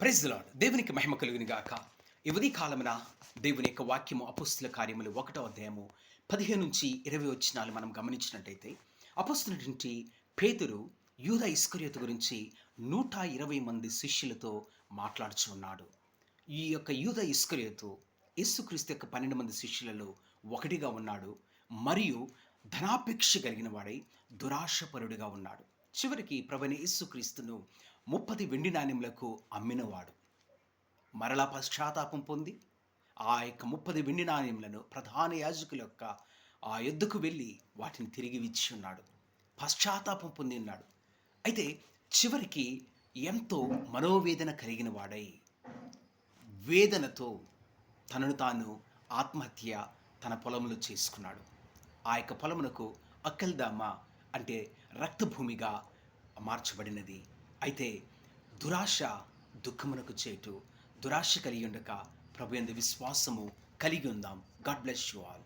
Praise the lord. దేవునికి మహిమ కలుగును గాక. ఈ ఉదయ కాలమున దేవుని యొక్క వాక్యము అపోస్తుల కార్యములు 1వ అధ్యాయము 15-20 వచనాలు మనం గమనించినట్టయితే, అపోస్తులైనటువంటి పేతురు యూదా ఇస్కరియోతు గురించి 120 మంది శిష్యులతో మాట్లాడుచు ఉన్నాడు. ఈ యొక్క యూదా ఇస్కరియోతు యేసుక్రీస్తు యొక్క 12 మంది శిష్యులలో ఒకటిగా ఉన్నాడు. మరియు ధనాపేక్ష కలిగిన వాడై దురాశపరుడిగా ఉన్నాడు. చివరికి ప్రభువైన యేసుక్రీస్తును 30 వెండి నాణెములకు అమ్మినవాడు. మరలా పశ్చాత్తాపం పొంది ఆ యొక్క 30 వెండి నాణెములను ప్రధాన యాజకుల యొక్క ఆ యొద్దకు వెళ్ళి వాటిని తిరిగి ఇచ్చి ఉన్నాడు. పశ్చాత్తాపం పొంది ఉన్నాడు. అయితే చివరికి ఎంతో మనోవేదన కలిగిన వాడై వేదనతో తనను తాను ఆత్మహత్య తన పొలంలో చేసుకున్నాడు. ఆ యొక్క పొలమునకు అక్కల్దామ అంటే రక్తభూమిగా మార్చబడినది. అయితే దురాశ దుఃఖమునకు చేటు. దురాశ కలిగి ఉండక ప్రభుయందు విశ్వాసము కలిగి ఉందాం. God bless you all.